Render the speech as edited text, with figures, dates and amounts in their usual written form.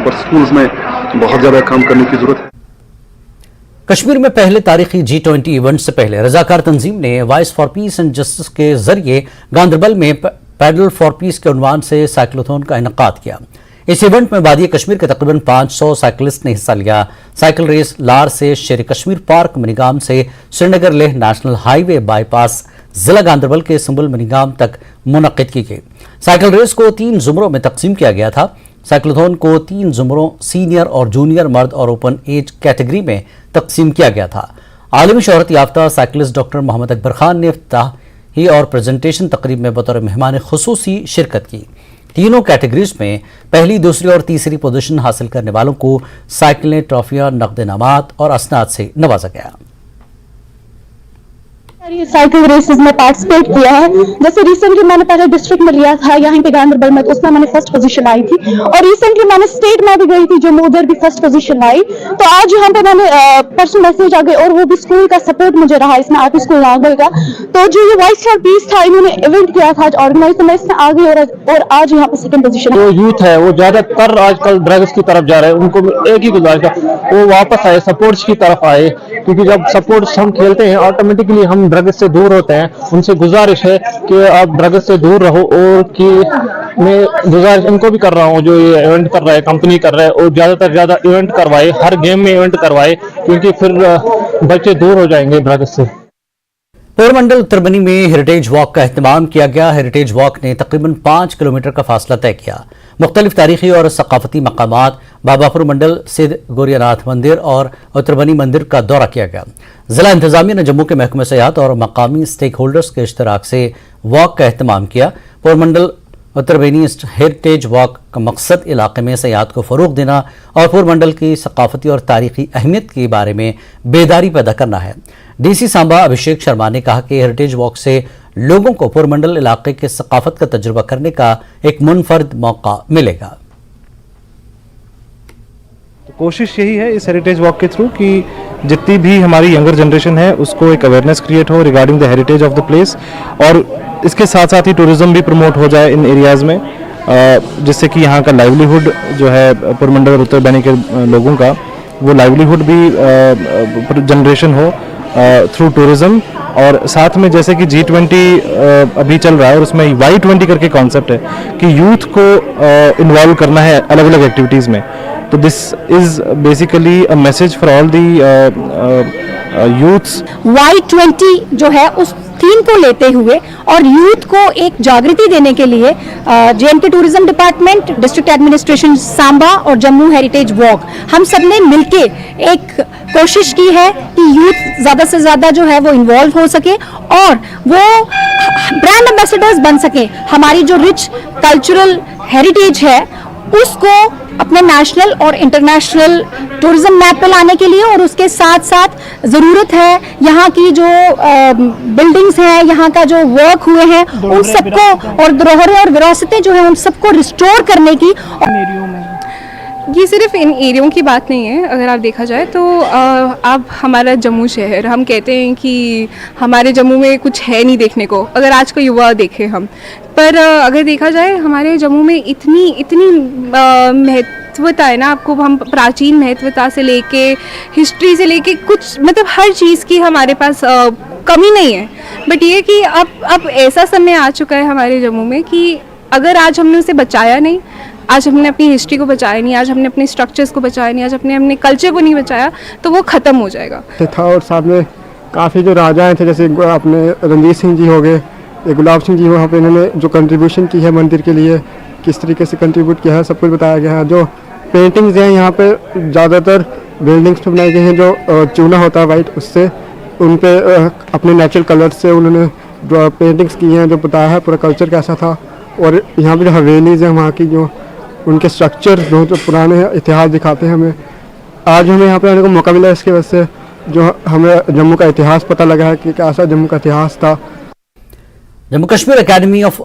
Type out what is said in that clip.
पर स्कूल्स में बहुत ज़्यादा काम करने की ज़रूरत है। कश्मीर में पहले तारीखी G20 इवेंट से पहले रजाकार तंजीम ने voice for piece and justice के जरिए गांधरबल में पैडल फॉर पीस के उन्वान से साइक्लोथॉन का इनेकाद किया। इस इवेंट में वादी कश्मीर के तकरीबन 500 साइकिलिस्ट ने हिस्सा लिया। साइकिल रेस लार से शेर कश्मीर पार्क मनीगाम से Srinagar Leh national highway bypass जिला गांधरबल के संबुल मनीगाम तक मुनक्किद की गई। साइकिल रेस को 3 जुमरों में तकसीम किया गया था। साइक्लोथॉन को 3 जुमरों सीनियर और जूनियर मर्द और ओपन एज कैटेगरी में तकसीम किया गया था। आलमी शोहरत याफ्ता साइकिलिस्ट डॉक्टर मोहम्मद अकबर खान ने इफ्ताही और प्रेजेंटेशन तकरीब में बतौर मेहमान खुसूसी शिरकत की। तीनों कैटेगरीज में पहली, दूसरी और तीसरी पोजीशन हासिल करने वालों को साइकिलें, ट्रॉफियां, नकद इनामात और असनाद से नवाजा गया। साइकिल रेसेस में पार्टिसिपेट किया है। जैसे रिसेंटली मैंने पहले डिस्ट्रिक्ट में लिया था यहाँ पे गांधरबल में, तो उसमें मैंने फर्स्ट पोजीशन आई थी। और रिसेंटली मैंने स्टेट में भी गई थी जो उधर भी फर्स्ट पोजीशन आई। तो आज यहाँ पे मैंने पर्सनल मैसेज आ गए और वो भी स्कूल का सपोर्ट मुझे रहा इसमें, आर्ट स्कूल आ गई का। तो जो ये वॉइस फॉर पीस था, इन्होंने इवेंट किया था आज ऑर्गेनाइज, तो मैं इसमें आ गई और आज यहाँ पे सेकंड पोजीशन। जो यूथ है वो ज्यादातर आजकल ड्रग्स की तरफ जा रहे हैं, उनको एक ही गुजारिश है वो वापस आए, सपोर्ट्स की तरफ आए, क्योंकि जब सपोर्ट्स हम खेलते हैं ऑटोमेटिकली हम ड्रग्स से दूर होते हैं। उनसे गुजारिश है कि आप ड्रग्स से दूर रहो, और कि मैं गुजारिश इनको भी कर रहा हूँ, जो ये इवेंट कर रहा है, कंपनी कर रहा है, और ज्यादातर ज्यादा इवेंट करवाए, हर गेम में इवेंट करवाए, क्योंकि फिर बच्चे दूर हो जाएंगे ड्रग्स से। पोरबंदर उत्तरबनी में हेरिटेज वॉक का एहतमाम किया गया। हेरिटेज वॉक ने तकरीबन 5 किलोमीटर का फासला तय किया। मुख्तलिफ तारीखी और सकाफती मकामात, बाबापुर मंडल सिद्ध गोरियानाथ मंदिर और उत्तरबनी मंदिर का दौरा किया गया। जिला इंतजामिया ने जम्मू के महकमे सयाहत और मकामी स्टेक होल्डर्स के इश्तराक से वॉक का एहतमाम किया। पोरबंदर उत्तरबनी हेरिटेज वॉक का मकसद इलाके में सयाहत को फ़रोग देना और पोरबंदर की सकाफती और तारीखी अहमियत के बारे में बेदारी पैदा करना है। DC सांबा अभिषेक शर्मा ने कहा कि हेरिटेज वॉक से लोगों को पोरबंदर इलाके के सकाफत का तजुर्बा करने का एक मुनफरद मौका मिलेगा। तो कोशिश यही है इस हेरिटेज वॉक के थ्रू कि जितनी भी हमारी यंगर जनरेशन है उसको एक अवेयरनेस क्रिएट हो regarding the heritage of the place, और इसके साथ साथ ही टूरिज्म भी प्रमोट हो जाए इन एरियाज़ में, जिससे कि यहाँ का लाइवलीहुड जो है पोरबंदर और उत्तरबनी के लोगों का, वो लाइवलीहुड भी जनरेशन हो थ्रू टूरिज्म। और साथ में जैसे कि G20 अभी चल रहा है और उसमें Y20 करके कॉन्सेप्ट है कि यूथ को इन्वॉल्व करना है अलग अलग एक्टिविटीज़ में। तो this is basically a message for all the youths. Y20 जो है उस थीम को लेते हुए और यूथ को एक जागृति देने के लिए JNK tourism department, district administration Samba और जम्मू हेरिटेज वॉक, हम सब ने मिलके एक कोशिश की है कि यूथ ज़्यादा से ज़्यादा जो है वो इन्वॉल्व हो सके और वो ब्रांड एम्बेसडर्स बन सके। हमारी जो रिच कल्चरल हेरिटेज है उसको अपने नेशनल और इंटरनेशनल टूरिज्म मैप पे लाने के लिए, और उसके साथ साथ ज़रूरत है यहाँ की जो बिल्डिंग्स हैं, यहाँ का जो वर्क हुए हैं उन सबको, और धरोहरें और विरासतें जो हैं उन सबको रिस्टोर करने की। ये सिर्फ इन एरियों की बात नहीं है, अगर आप देखा जाए तो अब हमारा जम्मू शहर, हम कहते हैं कि हमारे जम्मू में कुछ है नहीं देखने को, अगर आज का युवा देखें हम, पर अगर देखा जाए हमारे जम्मू में इतनी महत्वता है ना, आपको हम प्राचीन महत्वता से लेके हिस्ट्री से लेके कुछ मतलब हर चीज़ की हमारे पास कमी नहीं है। बट ये कि अब ऐसा समय आ चुका है हमारे जम्मू में कि अगर आज हमने उसे बचाया नहीं, आज हमने अपनी हिस्ट्री को बचाया नहीं, आज हमने अपने स्ट्रक्चर्स को बचाया नहीं, आज अपने कल्चर को नहीं बचाया, तो वो ख़त्म हो जाएगा। था और साथ में काफ़ी जो राजाएं थे, जैसे अपने रणजीत सिंह जी हो गए, गुलाब सिंह जी, वहाँ पे इन्होंने जो कंट्रीब्यूशन की है मंदिर के लिए, किस तरीके से कंट्रीब्यूट किया है, सब कुछ बताया गया है। जो पेंटिंग्स हैं यहाँ पे ज़्यादातर बिल्डिंग्स पे बनाई गई हैं, जो चूना होता है वाइट, उससे उन पे अपने नेचुरल कलर से उन्होंने जो पेंटिंग्स की हैं, जो बताया है पूरा कल्चर कैसा था। और यहाँ पे जो हवेलीज़ हैं वहाँ की, जो उनके स्ट्रक्चर बहुत पुराने इतिहास दिखाते हैं हमें। आज हमें यहाँ पे आने को मौका मिला, इसकी वजह से जो हमें जम्मू का इतिहास पता लगा है कि कैसा जम्मू का इतिहास था। Jammu Kashmir academy of